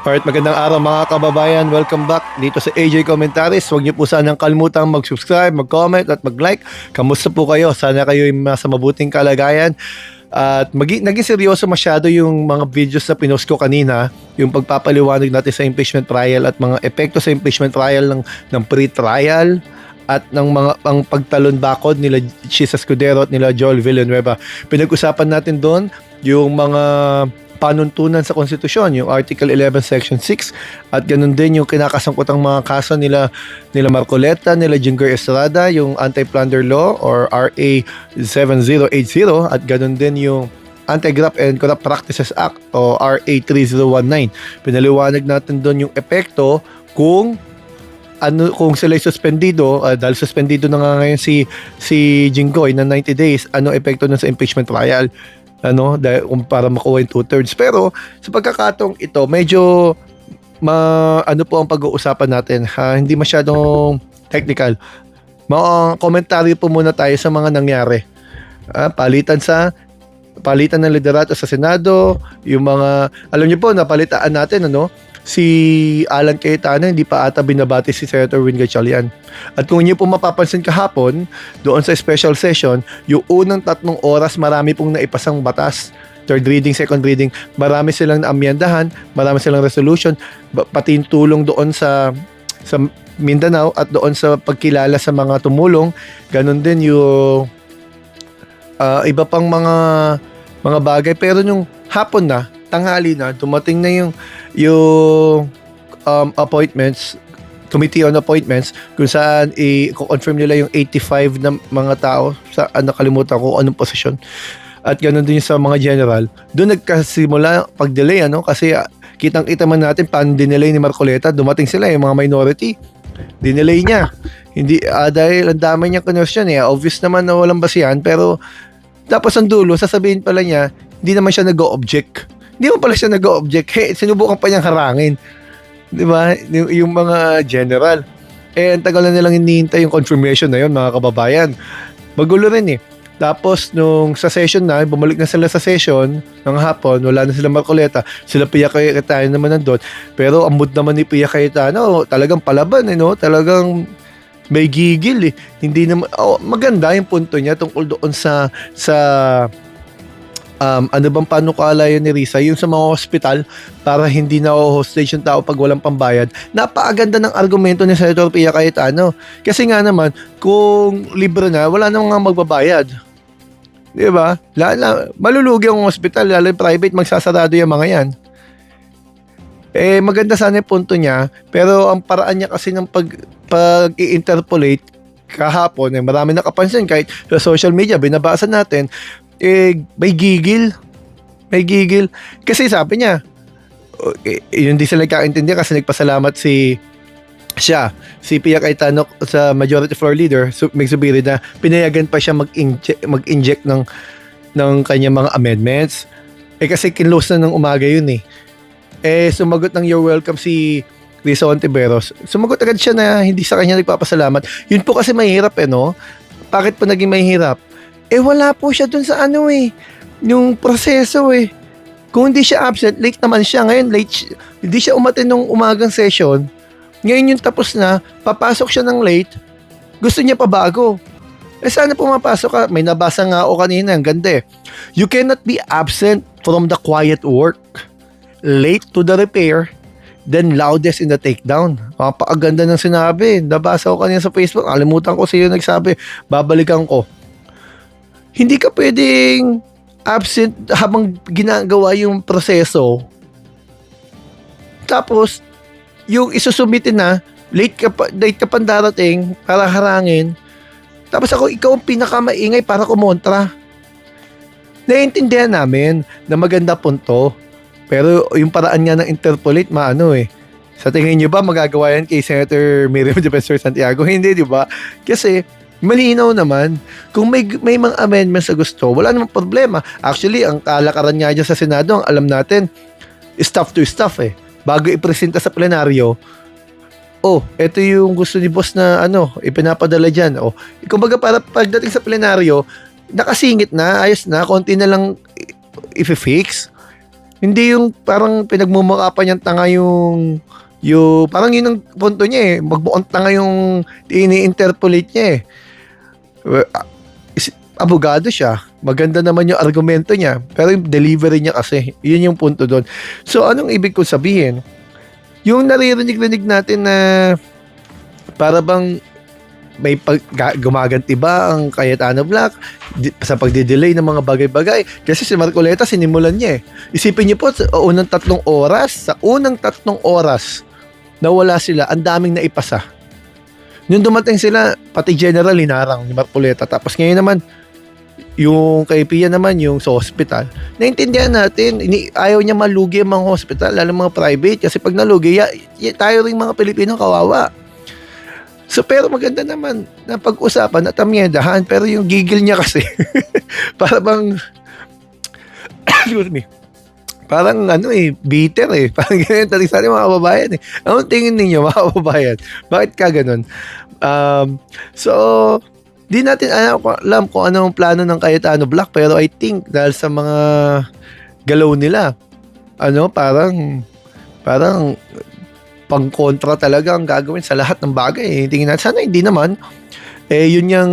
Alright, magandang araw mga kababayan. Welcome back dito sa AJ Commentaries. Huwag niyo po sanang kalimutang mag-subscribe, mag-comment at mag-like. Kamusta po kayo? Sana kayo ay nasa mabuting kalagayan. At naging seryoso masyado yung mga videos na pinost ko kanina, yung pagpapaliwanag natin sa impeachment trial at mga epekto sa impeachment trial ng pre-trial at ng mga ang pagtalon bakod nila Chis Escudero at nila Joel Villanueva. Pinag-usapan natin doon yung mga panuntunan sa konstitusyon, yung Article 11 Section 6 at ganun din yung kinakasangkutang mga kaso nila Marcoleta, nila Jinggoy Estrada, yung Anti-Plunder Law or RA 7080 at ganun din yung Anti-Graft and Corrupt Practices Act o RA 3019. Pinaliwanag natin doon yung epekto kung sila suspendido, dahil suspendido na nga ngayon si Jinggoy na 90 days, ano epekto nun sa impeachment trial, dahil para makuha yung 2/3. Pero sa pagkakataong ito, medyo ano po ang pag-uusapan natin, hindi masyadong technical. Komentaryo po muna tayo sa mga nangyari. Palitan ng liderato sa Senado, yung mga, alam niyo po, napalitaan natin, si Alan Cayetano, hindi pa ata binabati si Senator Win Gatchalian. At kung niyo po mapapansin kahapon, doon sa special session, yung unang 3 oras, marami pong naipasang batas. Third reading, second reading, marami silang naamyendahan, marami silang resolution, pati yung tulong doon sa Mindanao at doon sa pagkilala sa mga tumulong. Ganon din yung iba pang mga bagay. Pero yung hapon na, tanghali na, dumating na yung appointments, committee on appointments, kung saan i-confirm nila yung 85 na mga tao sa nakalimutan ko anong posisyon. At ganoon din sa mga general. Doon nagkasimula pag-delay, kasi kitang-kita man natin paano dinelay ni Marcoleta. Dumating sila yung mga minority, dinelay niya. Hindi dahil ang dami niyang conversion, obvious naman na walang basihan, pero tapos ang dulo sasabihin pala niya hindi naman siya nag-o-object. Hindi mo pala siya nag-o-object. Sinubukan pa niyang harangin. Di ba? Yung mga general. Ang tagal na nilang hinihintay yung confirmation na yun, mga kababayan. Magulo rin Tapos, nung sa session na, bumalik na sila sa session ng hapon, wala na sila Marcoleta. Sila Pia Cayetano naman nandun. Pero ang mood naman ni Pia Cayetano, talagang palaban, talagang may gigil. Hindi naman, maganda yung punto niya tungkol doon sa ano bang panukala yun ni Risa, yung sa mga hospital para hindi na hostage yung tao pag walang pambayad. Napakaganda ng argumento ni Senator Pia Cayetano. Kasi nga naman, kung libre na, wala namang nga magbabayad. Di ba? Malulugi ang hospital, lalo yung private, magsasarado yung mga yan. Maganda sana yung punto niya, pero ang paraan niya kasi ng pag-i-interpolate kahapon, marami nakapansin kahit sa social media, binabasa natin, may gigil. Kasi sabi niya, yun di sila nagkakaintindihan kasi nagpasalamat si Pia Cayetano sa Majority Floor Leader, Meg Zubiri, na pinayagan pa siya mag-inject ng kanyang mga amendments. Kasi kinlose na ng umaga yun sumagot ng you're welcome si Risa Ontiveros. Sumagot agad siya na hindi sa kanya nagpapasalamat. Yun po kasi mahirap Bakit po naging mahirap? Wala po siya dun sa yung proseso Kung hindi siya absent, late naman siya. Ngayon, hindi siya umattend nung umagang session. Ngayon yung tapos na, papasok siya ng late, gusto niya pa bago. Sana pumapasok ka. May nabasa nga ako kanina, ang ganda You cannot be absent from the quiet work, late to the repair, then loudest in the takedown. Mapakaganda ng sinabi. Nabasa ko kanina sa Facebook, alimutan ko sino nagsabi, babalikan ko. Hindi ka pwedeng absent habang ginagawa yung proseso. Tapos, yung isusumitin na, late ka pa darating para harangin. Tapos ikaw ang pinakamaingay para kumontra. Naiintindihan namin na maganda punto. Pero yung paraan nga ng interpolate, Sa tingin nyo ba magagawa yan kay Senator Miriam Defensor Santiago? Hindi, di ba? Kasi, malinaw naman. Kung may mga amendments na gusto, wala namang problema. Actually, ang kalakaran nga dyan sa Senado, ang alam natin, stuff to stuff Bago ipresenta sa plenaryo, ito yung gusto ni boss na ipinapadala dyan. Kumbaga para pagdating sa plenaryo, nakasingit na, ayos na, konti na lang i-fix. Hindi yung parang pinagmumukha pa niyang tanga yung parang yun ang punto niya eh. Magmukhang tanga yung ini-interpolate niya eh. Well, abogado siya. Maganda naman yung argumento niya. Pero yung delivery niya kasi, yun yung punto doon. So, anong ibig ko sabihin? Yung naririnig-rinig natin na para bang may gumaganti ba ang Cayetano Black sa pagdidelay ng mga bagay-bagay? Kasi si Marcoleta sinimulan niya eh. Isipin niyo po, sa unang 3 oras na wala sila, ang daming naipasa. Nung dumating sila, pati general hinarang ni Marcoleta. Tapos ngayon naman, yung kay Pia naman, yung sa hospital, naintindihan natin, ayaw niya malugi ang mga hospital, lalo mga private, kasi pag nalugi, tayo ring mga Pilipino kawawa. So, pero maganda naman na pag-usapan at amyendahan, pero yung gigil niya kasi, para bang, excuse me, parang bitter eh. Parang ganyan talisari mga kababayan eh. Anong tingin ninyo mga kababayan? Bakit ka ganun? So, di natin alam kung anong plano ng Cayetano Black, pero I think dahil sa mga galaw nila, parang pang-kontra talaga ang gagawin sa lahat ng bagay. Tingin natin, sana hindi naman. Yun yung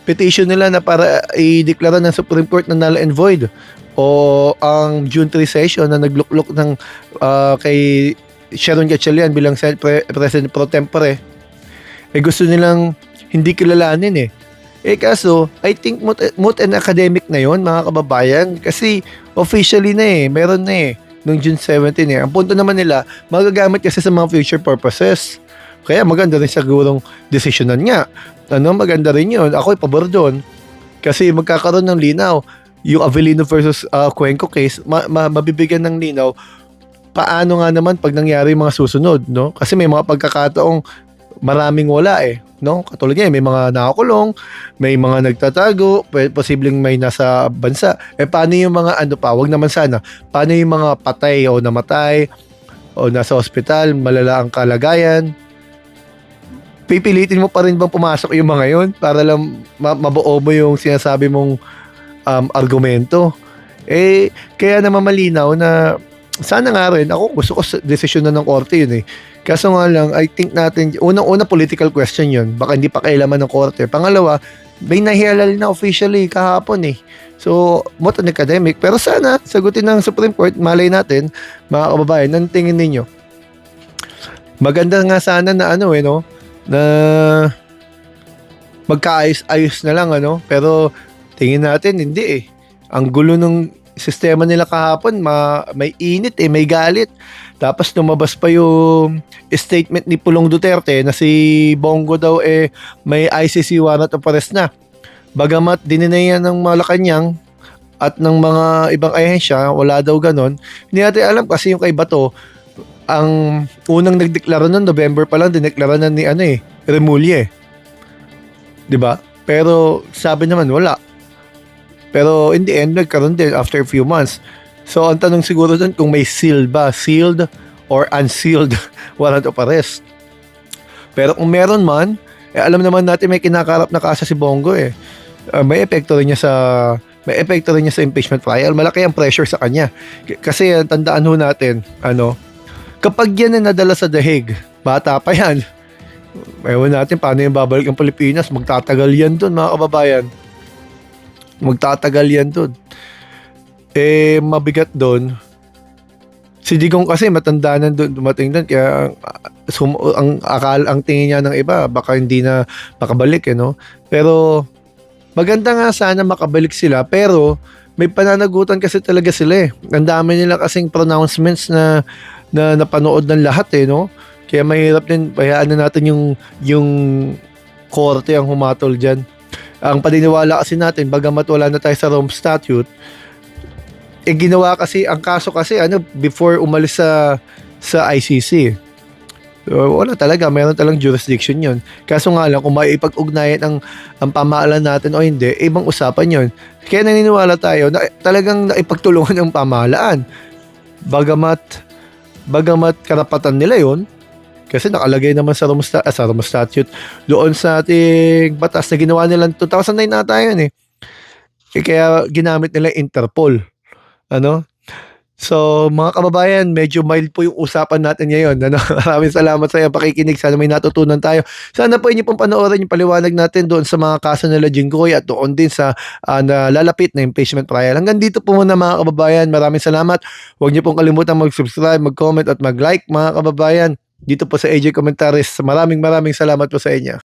petition nila na para i-deklara ng Supreme Court na null and void. O ang June 3 session na nagluklok ng kay Sharon Gatchalian bilang President Pro Tempore. Gusto nilang hindi kilalanin eh. Kaso, I think moot and academic na yon mga kababayan. Kasi officially na meron na noong June 17 Ang punto naman nila, magagamit kasi sa mga future purposes. Kaya maganda rin sigurong desisyonan niya. Maganda rin yun. Ako'y pabor doon. Kasi magkakaroon ng linaw. Yung Avellino versus Cuenco case, mabibigyan ng linaw. Paano nga naman pag nangyari yung mga susunod, no? Kasi may mga pagkakataong maraming wala no? Katulad niya, may mga nakakulong, may mga nagtatago, posibleng may nasa bansa. Paano yung mga wag naman sana, paano yung mga patay o namatay o nasa ospital, malala ang kalagayan? Pipilitin mo pa rin bang pumasok yung mga yun para lang mabuo mo yung sinasabi mong argumento? Kaya naman malinaw na sana nga rin, ako gusto ko desisyon na ng korte yun Kaso nga lang, I think natin, unang-una political question yun. Baka hindi pa kailaman ng korte. Pangalawa, may nahihalal na officially kahapon So, moot and academic. Pero sana, sagutin ng Supreme Court, malay natin, mga kababayan, ang tingin ninyo? Maganda nga sana na no? Na magkaayos-ayos na lang, Pero, tingin natin, hindi Ang gulo ng sistema nila kahapon, may init may galit. Tapos lumabas pa yung statement ni Pulong Duterte na si Bongo daw may ICC warrant of arrest na. Bagamat dinenayan ng Malacanang at ng mga ibang ahensya, wala daw ganon. Hindi natin alam kasi yung kay Bato, ang unang nagdeklara noon, November pa lang, dineklara na ni Remulla 'Di ba? Pero sabi naman wala. Pero in the end, nagkaroon din after a few months. So, ang tanong siguro dun kung may sealed or unsealed warrant of arrest. Pero kung meron man, alam naman natin may kinakarap na kaso si Bongo may epekto rin niya sa impeachment trial. Malaki ang pressure sa kanya. Kasi tandaan ho natin, kapag yan na nadala sa dahig, bata pa yan. Ewan natin paano yung babalik ang Pilipinas. Magtatagal yan dun, mga kababayan. Magtatagal yan dun. Mabigat doon. Si Digong kasi matanda na doon, dumating doon, kaya ang tingin niya ng iba baka hindi na makabalik no. Pero maganda nga sana makabalik sila, pero may pananagutan kasi talaga sila Ang dami nila kasing pronouncements na napanood ng lahat no. Kaya mahirap din, bayaan na natin yung korte ang humatol diyan. Ang paniniwala kasi natin, bagamat wala na tayo sa Rome Statute, ginawa kasi, ang kaso kasi, before umalis sa ICC. Wala talaga, meron talagang jurisdiction yun. Kaso nga lang, kung maipag-ugnayan ang pamahalaan natin o hindi, ibang usapan yun. Kaya naniniwala tayo na talagang naipagtulungan ng pamahalaan. Bagamat karapatan nila yun, kasi nakalagay naman sa Rome Statute, doon sa ating batas na ginawa nila 2009 nata yun Kaya ginamit nila Interpol. So, mga kababayan, medyo mild po yung usapan natin ngayon. Ano? Maraming salamat sa iyong pakikinig. Sana may natutunan tayo. Sana po inyo pong panoorin yung paliwanag natin doon sa mga kaso nila Jinggoy at doon din sa nalalapit na impeachment trial. Hanggang dito po muna mga kababayan. Maraming salamat. Huwag niyo pong kalimutan mag-subscribe, mag-comment at mag-like mga kababayan. Dito po sa AJ Commentaries. Maraming salamat po sa inyo.